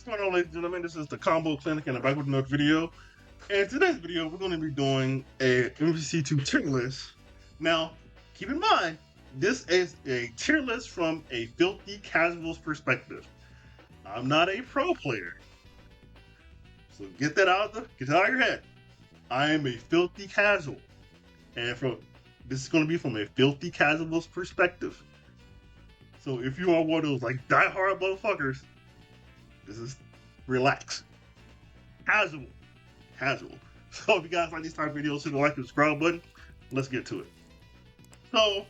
What's going on, ladies and gentlemen? This is the Combo Clinic, and I'm back with another video. And today's video, we're going to be doing a MVC2 tier list. Now, keep in mind, this is a tier list from a filthy casual's perspective. I'm not a pro player, so get that out of your head. I am a filthy casual, and this is going to be from a filthy casual's perspective. So if you are one of those like diehard motherfuckers, this is relax. Casual. So if you guys like these type of videos, hit the like and subscribe button. Let's get to it. So I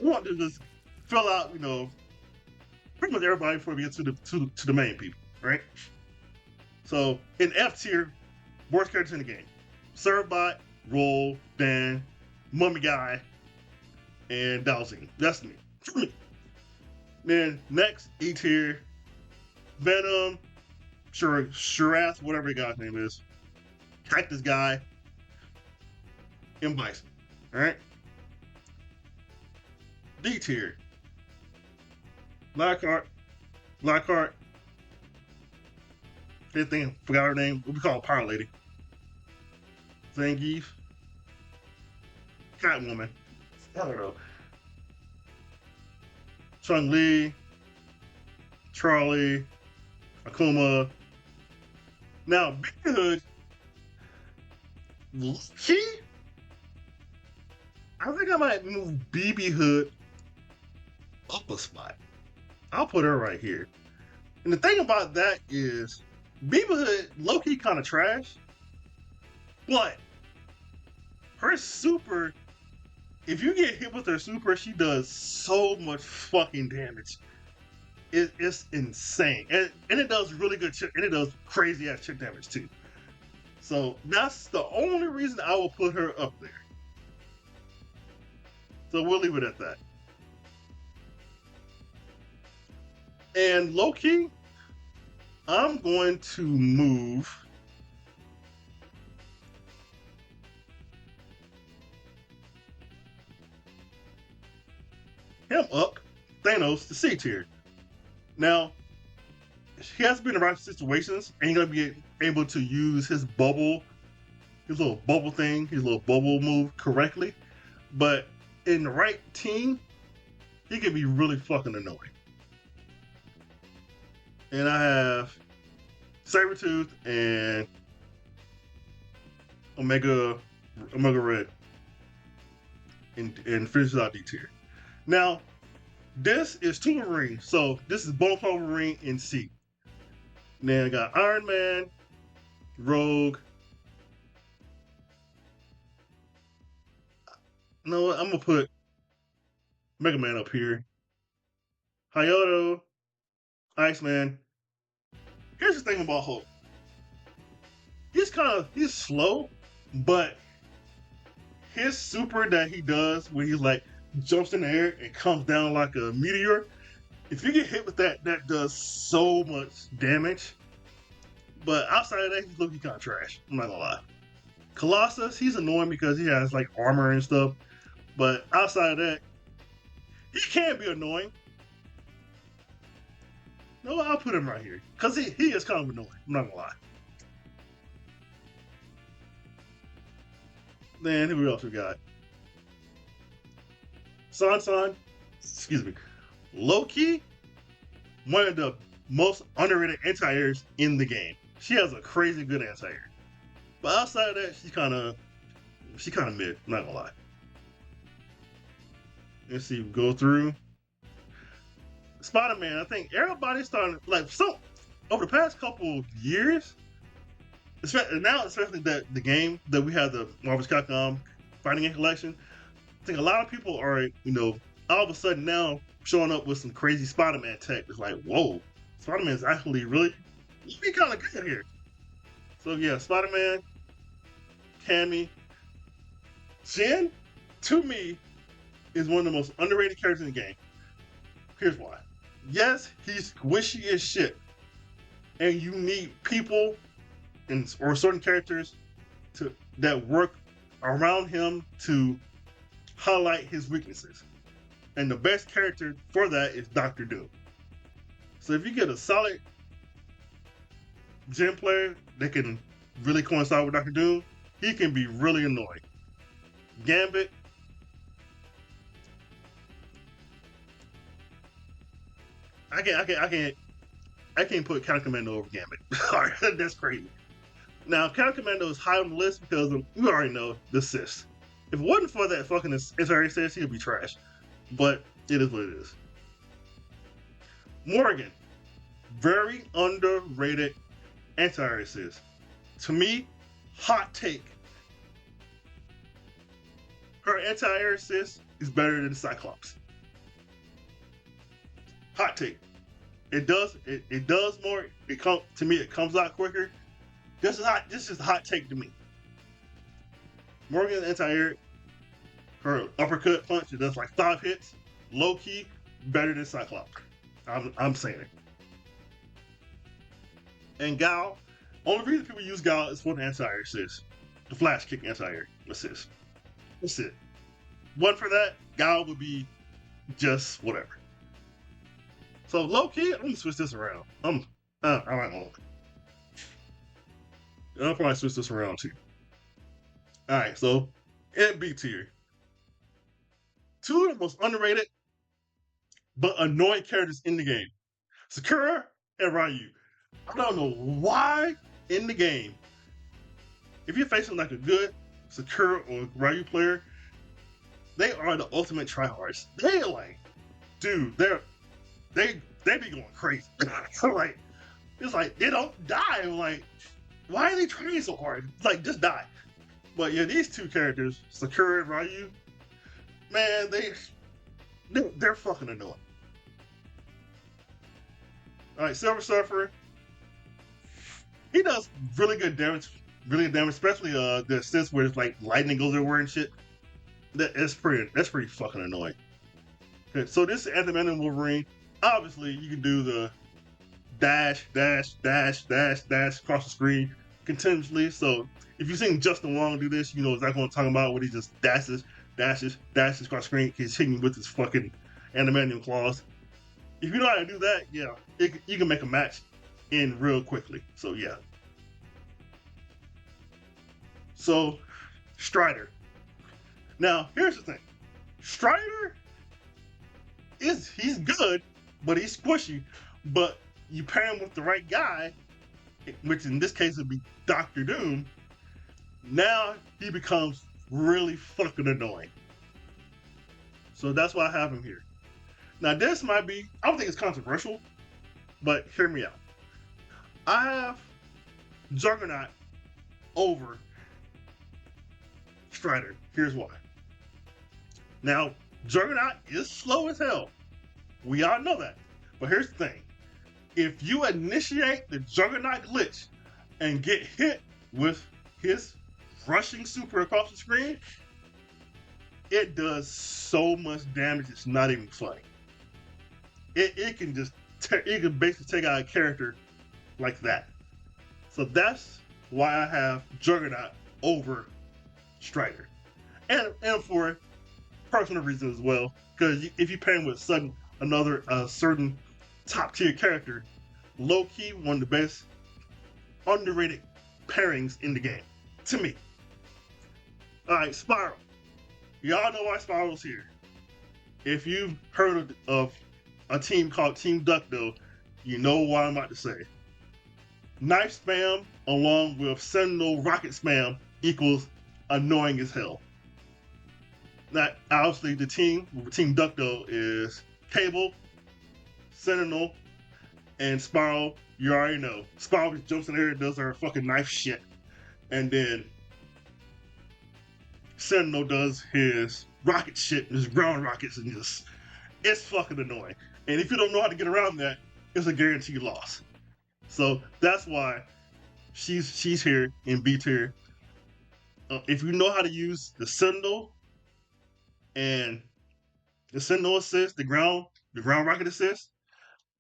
want to just fill out, pretty much everybody before we get to the main people, right? So in F tier, worst characters in the game. Servbot, Roll, Dan, Mummy Guy, and Dowsing. That's me. Then next, E tier, Venom, Shurath, whatever the guy's name is, Cactus Guy, and Bison. Alright? D tier, Lockhart, anything, forgot her name, what we call her Power Lady. Zangief, Catwoman, I don't know. Chun-Li, Charlie, Akuma. Now, Big Hood, I think I might move BB Hood up a spot. I'll put her right here. And the thing about that is, BB Hood, low-key kind of trash, but her super, if you get hit with her super, she does so much fucking damage. It's insane, and it does really good shit, and it does crazy ass shit damage too. So that's the only reason I will put her up there. So we'll leave it at that. And low key, I'm going to move him up, Thanos, to C tier. Now, he has to be in the right situations, and he's gonna be able to use his little bubble thing, his little bubble move correctly. But in the right team, he can be really fucking annoying. And I have Sabretooth and Omega Red, and finishes out D tier. Now, this is two Wolverine, so this is both Wolverine in C. Then I got Iron Man, Rogue. No, I'm gonna put Mega Man up here. Hayato, Iceman. Here's the thing about Hulk. He's slow, but his super that he does when he's like jumps in the air and comes down like a meteor. If you get hit with that does so much damage. But outside of that, he's looking kind of trash. I'm not gonna lie. Colossus, he's annoying because he has like armor and stuff. But outside of that, he can be annoying. No, I'll put him right here because he is kind of annoying. I'm not gonna lie. Then who else we got? Sansan, excuse me, Loki, one of the most underrated anti-airs in the game. She has a crazy good anti-air. But outside of that, she's kind of mid, I'm not gonna lie. Let's see, go through. Spider-Man, I think everybody's starting, over the past couple of years, especially that the game that we have, the Marvel's Capcom Fighting Game Collection, I think a lot of people are, all of a sudden now showing up with some crazy Spider-Man tech. It's like, whoa, Spider-Man is actually really kind of good here. So yeah, Spider-Man, Cammy, Jin, to me, is one of the most underrated characters in the game. Here's why. Yes, he's squishy as shit, and you need people or certain characters that work around him to highlight his weaknesses. And the best character for that is Dr. Doom. So if you get a solid gym player that can really coincide with Dr. Doom, he can be really annoying. Gambit, I can't put Counter Commando over Gambit. Alright, that's crazy. Now, Counter Commando is high on the list because you already know the assist. If it wasn't for that fucking SR assist, he'd be trash. But it is what it is. Morgan, very underrated anti-air assist. To me, hot take. Her anti-air assist is better than Cyclops. Hot take. It does more. To me, it comes out quicker. This is a hot take to me. Morgan's anti-air, her uppercut punch, it does like 5 hits. Low key, better than Cyclops. I'm saying it. And Gal, only reason people use Gal is for the anti-air assist. The flash kick anti-air assist. That's it. One for that, Gal would be just whatever. So low key, I'm gonna switch this around. I might won't. I'll probably switch this around too. Alright, so in B tier. 2 of the most underrated but annoying characters in the game. Sakura and Ryu. I don't know why in the game, if you're facing like a good Sakura or Ryu player, they are the ultimate tryhards. They like, dude, they be going crazy. Like, it's like they don't die. I'm like, why are they trying so hard? It's like, just die. But yeah, these 2 characters, Sakura and Ryu, man, they're fucking annoying. Alright, Silver Surfer. He does really good damage, especially the assist where it's like lightning goes everywhere and shit. That's pretty fucking annoying. Okay, so this is Adamantium Wolverine. Obviously, you can do the dash across the screen continuously. So if you've seen Justin Wong do this, you know exactly what I'm talking about, where he just dashes across the screen. He's hitting with his fucking adamantium claws. If you know how to do that, yeah, you can make a match in real quickly. So yeah. So Strider. Now here's the thing. Strider he's good, but he's squishy. But you pair him with the right guy, which in this case would be Dr. Doom. Now he becomes really fucking annoying. So that's why I have him here. Now this might be, I don't think it's controversial, but hear me out. I have Juggernaut over Strider. Here's why. Now, Juggernaut is slow as hell. We all know that. But here's the thing. If you initiate the Juggernaut glitch and get hit with his rushing super across the screen, it does so much damage, it's not even funny. It can basically take out a character like that. So that's why I have Juggernaut over Strider. And for personal reasons as well, because if you pair him with another certain top tier character, low key one of the best underrated pairings in the game, to me. Alright, Spiral. Y'all know why Spiral's here. If you've heard of a team called Team Ducto, you know what I'm about to say. Knife spam along with Sentinel rocket spam equals annoying as hell. Now, obviously, the Team Ducto is Cable, Sentinel, and Spiral. You already know. Spiral just jumps in there and does her fucking knife shit. And then Sentinel does his rocket shit, his ground rockets, and it's fucking annoying. And if you don't know how to get around that, it's a guaranteed loss. So that's why she's here in B tier. If you know how to use the Sentinel and the Sentinel assist, the ground rocket assist,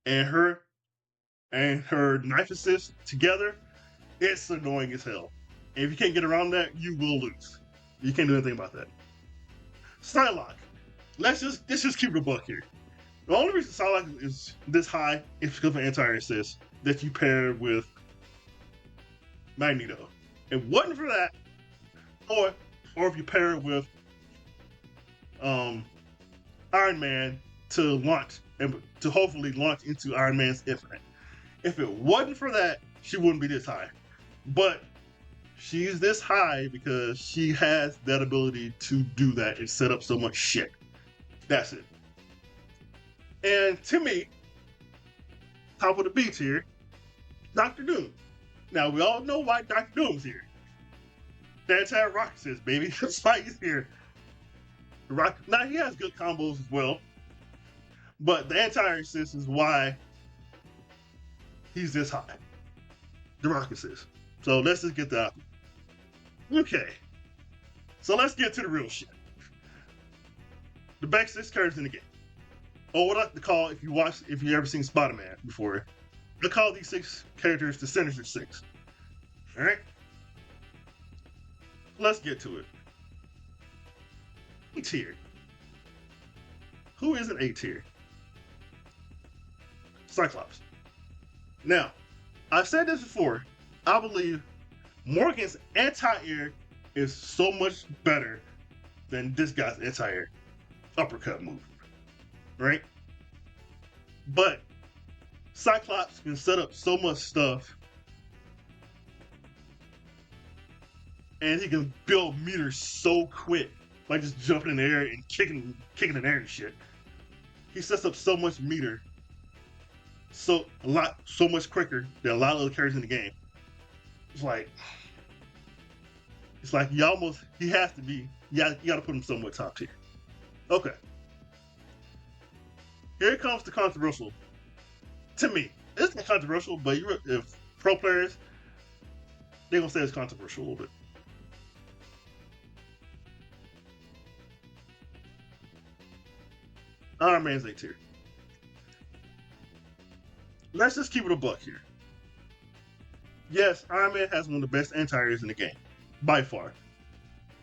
and her knife assist together, it's annoying as hell. And if you can't get around that, you will lose. You can't do anything about that. Psylocke. Let's just keep it a buck here. The only reason Psylocke is this high is because of anti-air assist that you pair with Magneto. If it wasn't for that, or if you pair it with Iron Man to launch and to hopefully launch into Iron Man's Infinite. If it wasn't for that, she wouldn't be this high. But she's this high because she has that ability to do that and set up so much shit. That's it. And to me, top of the B tier, Dr. Doom. Now we all know why Dr. Doom's here. The anti-rocket says, baby. That's why he's here. Now he has good combos as well. But the anti-assist is why he's this high. The rocket assist. So let's just get that out. Okay. So let's get to the real shit. The best 6 characters in the game. Or what I like to call, if you ever seen Spider-Man before, I call these 6 characters the Sinister 6. Alright? Let's get to it. A tier. Who is an A tier? Cyclops. Now, I've said this before. I believe Morgan's anti-air is so much better than this guy's anti-air uppercut move. Right? But Cyclops can set up so much stuff, and he can build meters so quick by just jumping in the air and kicking in the air and shit. He sets up so much meter so much quicker than a lot of other characters in the game. It's like he has to be. You gotta put him somewhat top tier. Okay. Here comes the controversial. To me, it's not controversial, but if pro players, they're gonna say it's controversial a little bit. Iron Man's A tier. Let's just keep it a buck here. Yes, Iron Man has one of the best anti-airs in the game. By far.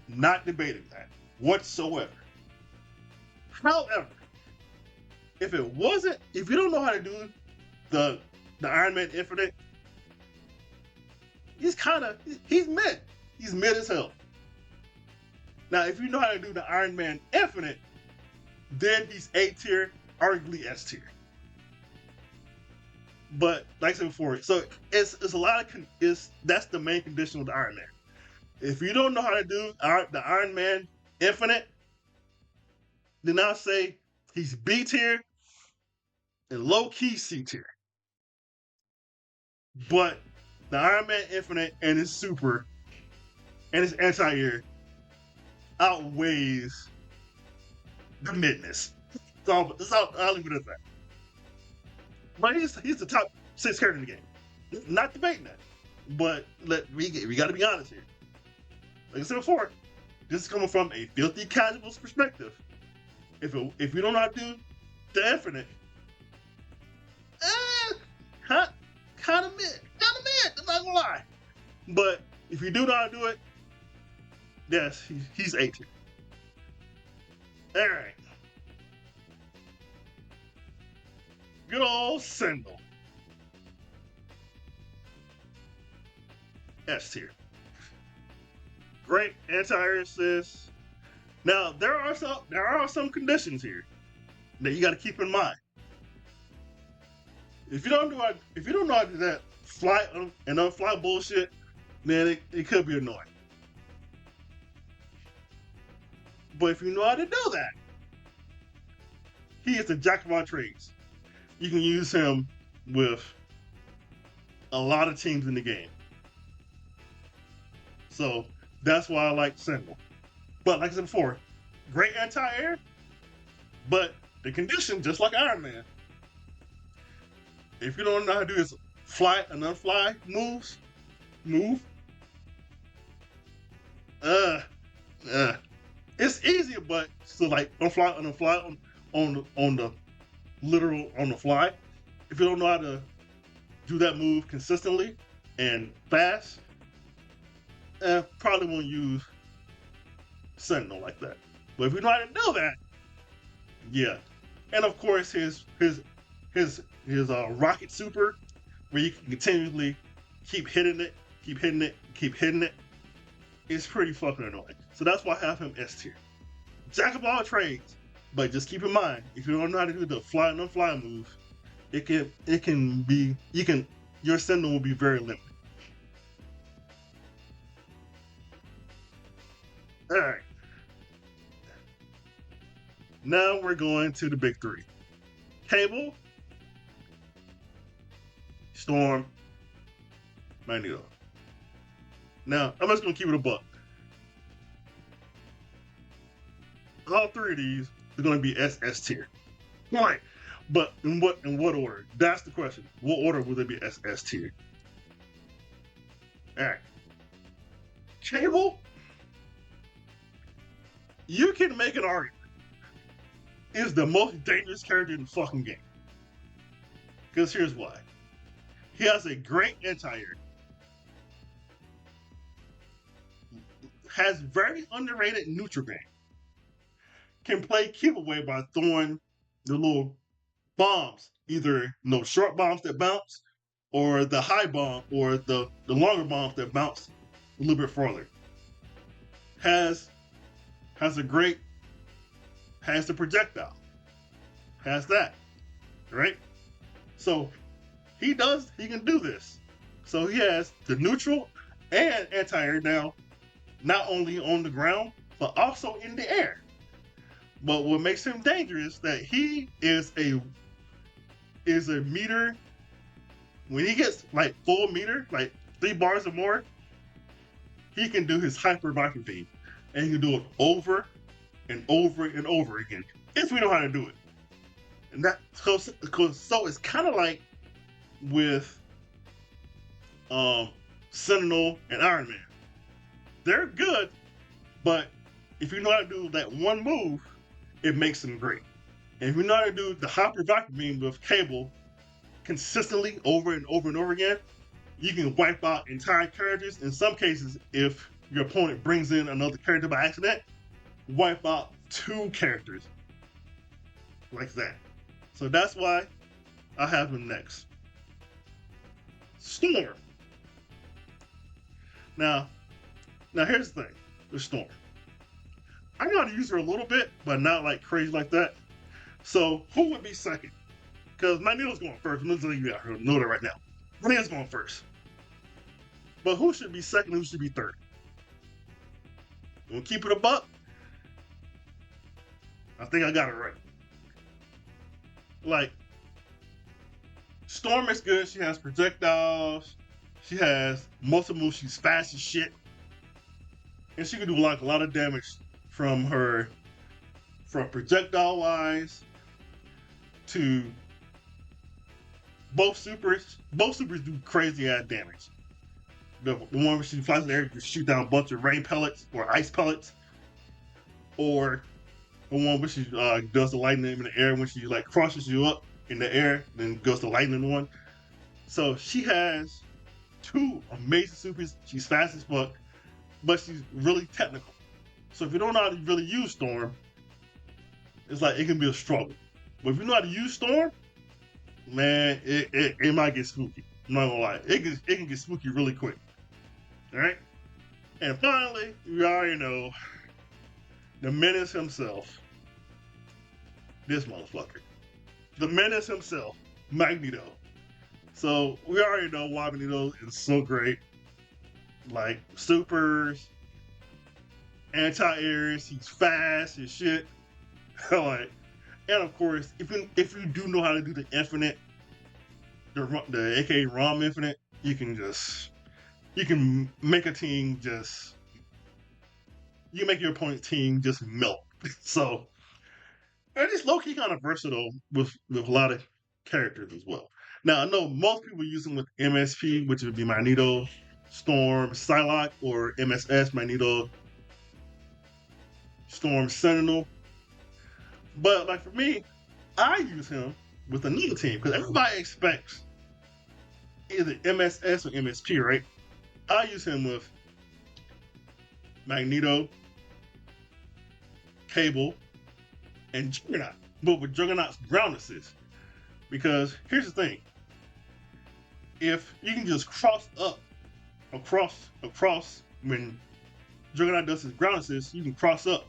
Not debating that whatsoever. However, if you don't know how to do the Iron Man Infinite, he's mid. He's mid as hell. Now, if you know how to do the Iron Man Infinite, then he's A tier, arguably S tier. But like I said before, so it's a lot of that's the main condition with the Iron Man. If you don't know how to do the Iron Man Infinite, then I'll say he's B tier and low key C tier. But the Iron Man Infinite and his super and his anti-air outweighs the midness. So I'll leave it at that. But he's the top 6 character in the game. Not debating that. But we got to be honest here. Like I said before, this is coming from a filthy casual's perspective. If you don't know how to do the Infinite, kind of mid. I'm not gonna lie. But if you do know how to do it, yes, he's A tier. All right. Good old Sindel. S tier. Great anti-air assist. Now there are some conditions here that you got to keep in mind. If you don't know how to do that fly and unfly bullshit, then it could be annoying. But if you know how to do that, he is the jack of all trades. You can use him with a lot of teams in the game. So that's why I like Sindel. But like I said before, great anti-air, but the condition, just like Iron Man, if you don't know how to do his fly and unfly move, it's easier, but still like unfly and unfly on the literal on the fly. If you don't know how to do that move consistently and fast, probably won't use Sentinel like that. But if you know how to do that, yeah. And of course his rocket super, where you can continually keep hitting it, keep hitting it. It's pretty fucking annoying. So that's why I have him S tier. Jack of all trades, but just keep in mind, if you don't know how to do the fly and unfly move, your sending will be very limited. Alright. Now we're going to the big three. Cable, Storm, Magneto. Now, I'm just gonna keep it a buck. All three of these are gonna be S tier. Right. But in what order? That's the question. What order will they be S tier? Alright. Cable, you can make an argument, is the most dangerous character in the fucking game. Because here's why. He has a great anti-air. Has very underrated neutral game. Can play keep away by throwing the little bombs, either short bombs that bounce, or the high bomb, or the longer bombs that bounce a little bit farther. Has the projectile. Has that. Right? So he can do this. So he has the neutral and anti-air now, not only on the ground, but also in the air. But what makes him dangerous that he is a meter. When he gets like full meter, like 3 bars or more, he can do his hyper vacuum beam, and he can do it over and over and over again if we know how to do it. And that so it's kind of like with Sentinel and Iron Man. They're good, but if you know how to do that one move, it makes them great. And if you know how to do the hyper vacuum beam with Cable consistently over and over and over again, you can wipe out entire characters. In some cases, if your opponent brings in another character by accident, wipe out 2 characters like that. So that's why I have him next. Storm. Now here's the thing with Storm. I know how to use her a little bit, but not like crazy like that. So who would be second? Because Magneto's going first. I'm letting you know that right now. Magneto's going first. But who should be second? Who should be third? We'll keep it a buck. I think I got it right. Like, Storm is good. She has projectiles. She has multiple moves. She's fast as shit. And she can do like a lot of damage from projectile wise to both supers. Both supers do crazy ass damage. The one where she flies in the air to shoot down a bunch of rain pellets or ice pellets, or the one where she does the lightning in the air when she like crushes you up in the air, then goes to lightning one. So she has 2 amazing supers. She's fast as fuck, but she's really technical. So if you don't know how to really use Storm, it's like it can be a struggle. But if you know how to use Storm, man, it might get spooky. I'm not gonna lie. It can get spooky really quick. Alright? And finally, we already know the menace himself. This motherfucker. The menace himself, Magneto. So we already know why Magneto is so great. Like supers, anti-airs, he's fast as shit. Like, and of course, if you do know how to do the infinite, the aka ROM infinite, you can make a team you make your opponent's team just melt. So, and it's low key kind of versatile with a lot of characters as well. Now I know most people use them with MSP, which would be Magneto, Storm, Psylocke, or MSS, Magneto, Storm, Sentinel. But like for me, I use him with another team because everybody expects either MSS or MSP, right? I use him with Magneto, Cable, and Juggernaut, but with Juggernaut's ground assist. Because here's the thing: if you can just cross up across when Juggernaut does his ground assist, you can cross up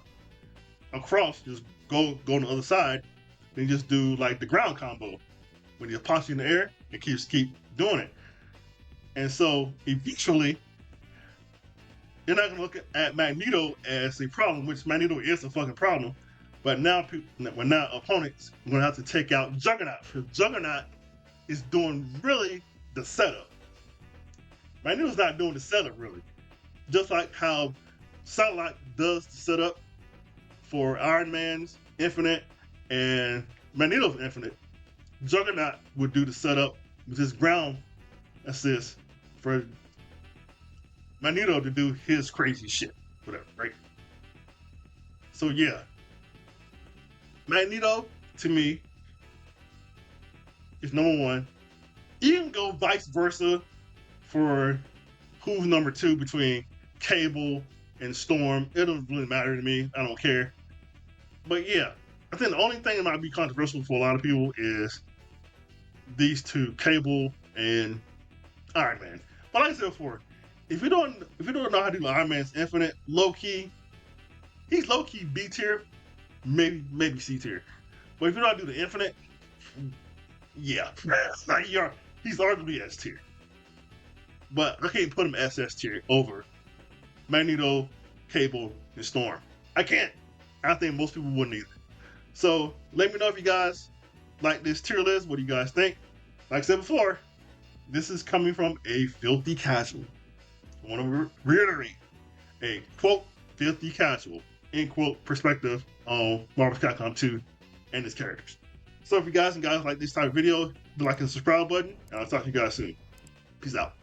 across, just go on the other side, then just do like the ground combo. When you punch you in the air, it keep doing it. And so eventually, you're not gonna look at Magneto as a problem, which Magneto is a fucking problem. But now opponents are gonna have to take out Juggernaut, because Juggernaut is doing really the setup. Magneto's not doing the setup really. Just like how Satellite does the setup for Iron Man's Infinite and Magneto's Infinite, Juggernaut would do the setup with his ground assist for Magneto to do his crazy shit. Whatever, right? So yeah. Magneto, to me, is number one. You can go vice versa for who's number two between Cable and Storm. It doesn't really matter to me. I don't care. But yeah, I think the only thing that might be controversial for a lot of people is these two, Cable and Iron Man. But like I said before, if you don't know how to do Iron Man's Infinite, he's low key B tier, maybe C tier. But if you know how to do the Infinite, yeah, he's arguably S tier. But I can't put him as S tier over Magneto, Cable, and Storm. I can't. I think most people wouldn't either. So let me know if you guys like this tier list. What do you guys think? Like I said before, this is coming from a filthy casual. I want to reiterate a quote filthy casual end quote perspective on Marvel Capcom 2 and its characters. So if you guys like this type of video, hit the like and subscribe button, and I'll talk to you guys soon. Peace out.